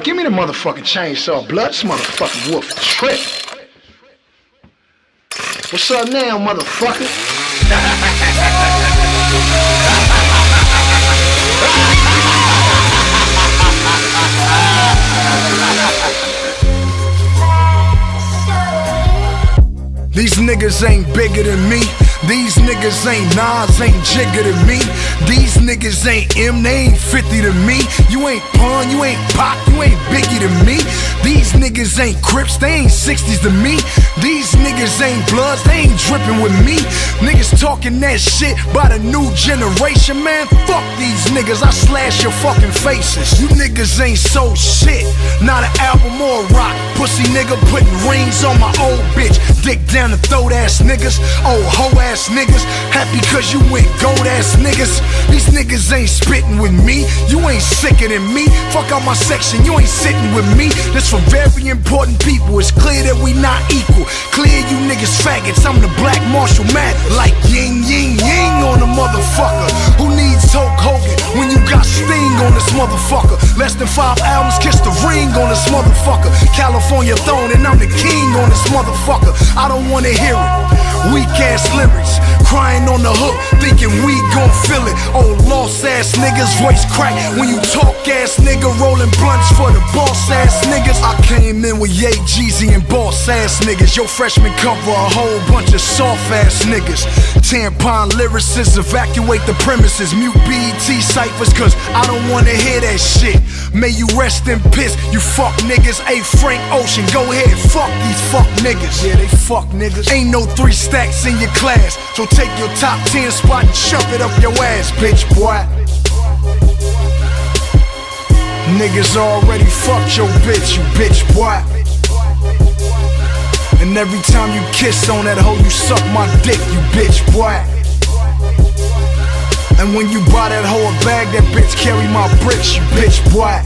give me the motherfucking chainsaw, blood. This motherfucking wolf trip. What's up now, motherfucker? These niggas ain't bigger than me. These niggas ain't Nas, ain't Jigga to me. These niggas ain't M, they ain't 50 to me. You ain't Pun, you ain't Pac, you ain't Biggie to me. These niggas ain't Crips, they ain't 60s to me. These niggas ain't Bloods, they ain't dripping with me. Niggas talking that shit by the new generation, man. Fuck these niggas, I slash your fucking faces. You niggas ain't so shit, not an album or a rock. Pussy nigga putting rings on my old bitch. Dick down the throat ass niggas, old hoe ass niggas. Happy cause you went gold ass niggas. These niggas ain't spitting with me. You ain't sicker than me. Fuck out my section, you ain't sitting with me. This for very important people. It's clear that we not equal. Clear you niggas faggots, I'm the Black Marshall Matt. Like yin yin yin on a motherfucker. Who needs Hulk Hogan when you got Sting on this motherfucker? Less than 5 albums, kiss the ring on this motherfucker. California throne and I'm the king on this motherfucker. I don't wanna hear it. Weak ass lyrics, crying on the hook, thinking we gon' feel it. Old lost ass niggas, voice crack when you talk ass nigga. Rolling blunts for the boss ass niggas. I came in with Ye, Jeezy and boss ass niggas. Your freshman cover a whole bunch of soft ass niggas. Tampon lyricists evacuate the premises. Mute BET ciphers cause I don't wanna hear that shit. May you rest in piss, you fuck niggas. Hey Frank Ocean, go ahead, fuck these fuck niggas. Yeah, they fuck niggas. Ain't no 3 stacks in your class, so take your top 10 spot and shove it up your ass, bitch boy. Niggas already fucked your bitch, you bitch boy. And every time you kiss on that hoe, you suck my dick, you bitch boy. And when you buy that hoe a bag, that bitch carry my bricks, you bitch boy.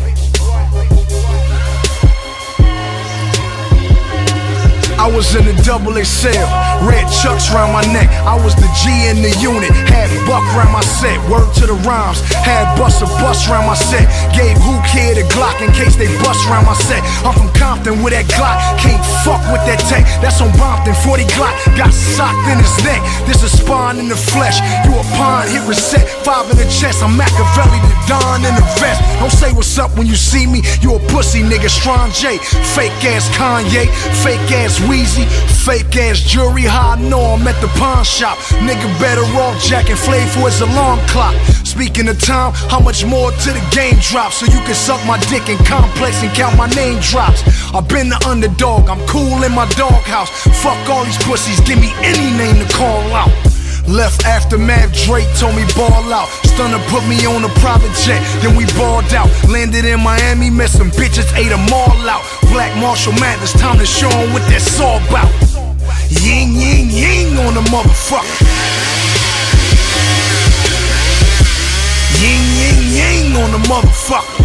I was in a double XL, red chucks round my neck. I was the G in the unit, had buck round my set. Word to the rhymes, had bust a bus round my set. Gave who kid a Glock in case they bust round my set. I'm from Compton with that Glock, can't fuck with that tech. That's on Bompton, 40 Glock, got socked in his neck. This a spawn in the flesh, you a pawn, hit reset. 5 in the chest, I'm Machiavelli, the Don in the vest. Don't say what's up when you see me, you a pussy nigga, Strong J. Fake ass Kanye, fake ass Weezy, fake ass jury. How I know I'm at the pawn shop. Nigga better off jacking Flav for his alarm clock. Speaking of time, how much more to the game drop? So you can suck my dick in Complex and count my name drops. I've been the underdog, I'm cool in my doghouse. Fuck all these pussies, give me any name to call out. Left aftermath, Drake told me ball out. Stunner put me on a private jet, then we balled out. Landed in Miami, met some bitches, ate them all out. Black Marshall Mathers, time to show 'em what that saw about. Ying, ying, ying on the motherfucker. Ying, ying, ying on the motherfucker.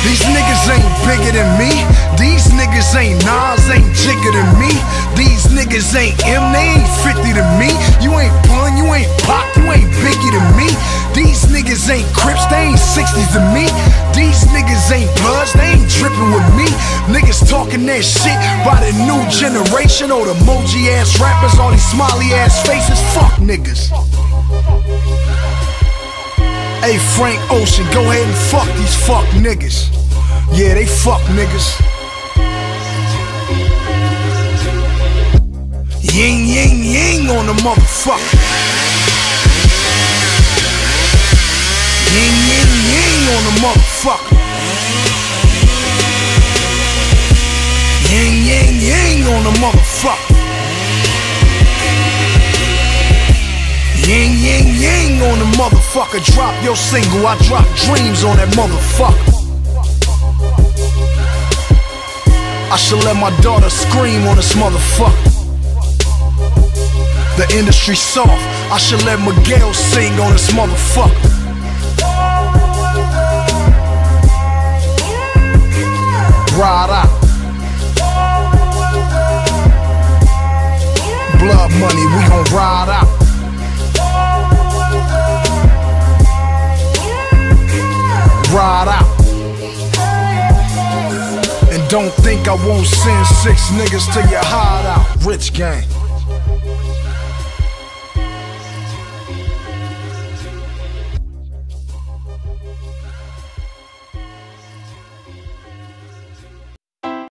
These niggas ain't bigger than me. These niggas ain't Nas, ain't Jigga to me. These niggas ain't M, they ain't 50 to me. You ain't Pun, you ain't Pac, you ain't Biggie to me. These niggas ain't Crips, they ain't 60s to me. These niggas ain't Bloods, they ain't dripping with me. Niggas talking that shit by the new generation. All the emoji ass rappers, all these smiley ass faces. Fuck niggas. Hey Frank Ocean, go ahead and fuck these fuck niggas. Yeah, they fuck niggas. Ying, ying, ying on the motherfucker. Ying, ying, ying on the motherfucker. Ying, ying, ying on the motherfucker. Ying, ying, ying on the motherfucker. Drop your single, I drop dreams on that motherfucker. I should let my daughter scream on this motherfucker. The industry soft, I should let Miguel sing on this motherfucker. Ride out. Blood money, we gon' ride out. Don't think I won't send 6 niggas to your hideout. Rich gang.